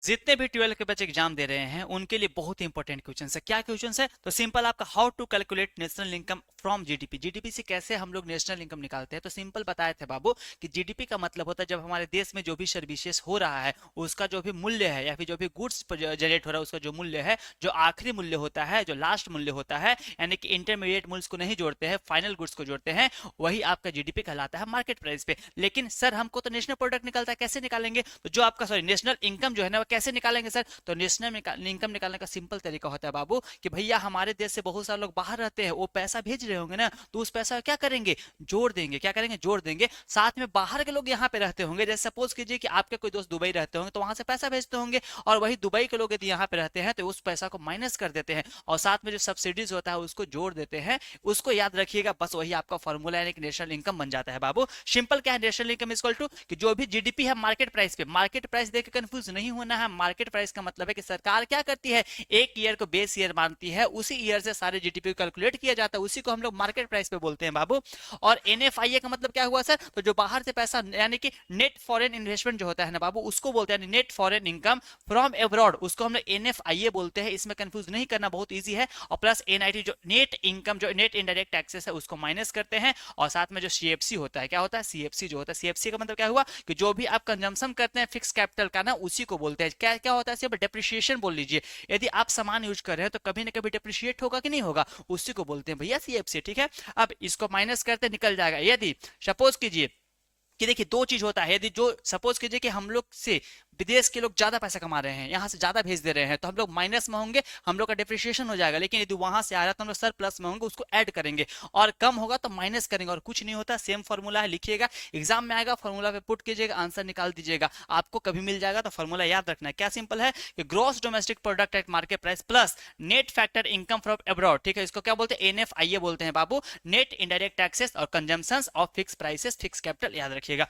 जितने भी 12 के बच्चे एग्जाम दे रहे हैं उनके लिए बहुत इंपॉर्टेंट क्वेश्चन है। क्या क्वेश्चन है? तो सिंपल आपका, how to calculate national income from GDP. GDP से कैसे हम लोग नेशनल इनकम निकालते हैं? तो सिंपल बताए थे बाबू कि जीडीपी का मतलब होता है जब हमारे देश में जो भी सर्विसेज हो रहा है उसका जो भी मूल्य है, या फिर जो भी गुड्स जनरेट हो रहा है उसका जो मूल्य है, जो आखिरी मूल्य होता है, जो लास्ट मूल्य होता है, यानी कि इंटरमीडिएट मूल्य को नहीं जोड़ते हैं, फाइनल गुड्स को जोड़ते हैं, वही आपका जीडीपी कहलाता है मार्केट प्राइस पे। लेकिन सर हमको तो नेशनल प्रोडक्ट निकलता है, कैसे निकालेंगे? तो जो आपका सॉरी नेशनल इनकम जो है ना वो कैसे निकालेंगे सर? तो नेशनल इनकम निकालने का सिंपल तरीका होता है बाबू कि भैया हमारे देश से बहुत सारे लोग बाहर रहते हैं, वो पैसा भेज रहे होंगे ना, तो उस पैसा क्या करेंगे? जोड़ देंगे। क्या करेंगे? जोड़ देंगे। साथ में बाहर के लोग यहाँ पे रहते होंगे, जैसे सपोज कीजिए कि आपके कोई दोस्त दुबई रहते होंगे तो वहां से पैसा भेजते होंगे, और वही दुबई के लोग यदि यहाँ पे रहते हैं तो उस पैसा को माइनस कर देते हैं, और साथ में जो सब्सिडीज होता है उसको जोड़ देते हैं। उसको याद रखिएगा, बस वही आपका फॉर्मूला यानी कि नेशनल इनकम बन जाता है बाबू। सिंपल क्या है नेशनल इनकम इक्वल टू कि जो भी जीडीपी है मार्केट प्राइस पे, मार्केट प्राइस देख के कंफ्यूज नहीं होना है। मार्केट प्राइस का मतलब है कि सरकार क्या करती है, एक ईयर को बेस ईयर मानती है, उसी ईयर से सारे जीडीपी को कैलकुलेट किया जाता है, उसी को हम लोग मार्केट प्राइस पे बोलते हैं बाबू। और एनएफआईए का मतलब क्या हुआ सर? तो जो बाहर से पैसा यानी कि नेट फॉरेन इन्वेस्टमेंट जो होता है ना बाबू, उसको बोलते हैं net foreign income from abroad, उसको हम लोग एनएफआईए बोलते हैं। इसमें कंफ्यूज नहीं करना, बहुत इजी है। और प्लस एनआईटी जो नेट इनकम, जो नेट इनडायरेक्ट टैक्सेस है उसको माइनस करते हैं, और साथ में जो सीएफसी होता है, क्या होता है? सीएफसी जो होता है, सीएफसी का मतलब क्या हुआ कि जो भी आप कंजम्पशन करते हैं फिक्स कैपिटल का ना, उसी को बोलते हैं। क्या क्या होता है? सिर्फ डेप्रिसिएशन बोल लीजिए। यदि आप सामान यूज कर रहे हैं तो कभी ना कभी डेप्रिशिएट होगा कि नहीं होगा, उसी को बोलते हैं भैया सीएफसी। ठीक है, अब इसको माइनस करते निकल जाएगा। यदि सपोज कीजिए कि देखिए दो चीज होता है, यदि जो सपोज कीजिए कि हम लोग से विदेश के लोग ज्यादा पैसा कमा रहे हैं, यहाँ से ज्यादा भेज दे रहे हैं, तो हम लोग माइनस में होंगे, हम लोग का डिप्रिशिएशन हो जाएगा। लेकिन यदि वहां से आ रहा है तो हम लोग सर प्लस में होंगे, उसको ऐड करेंगे, और कम होगा तो माइनस करेंगे, और कुछ नहीं होता। सेम फॉर्मूला है, लिखिएगा, एग्जाम में आएगा, फॉर्मूला पे पुट कीजिएगा, आंसर निकाल दीजिएगा, आपको कभी मिल जाएगा। तो फॉर्मूला याद रखना है, क्या सिंपल है कि gross domestic product at market price plus net factor income from abroad. ठीक है, इसको क्या बोलते हैं? एनएफआईए बोलते हैं बाबू, नेट इनडायरेक्ट टैक्सेस और consumption of fix prices fix capital, याद रखिएगा।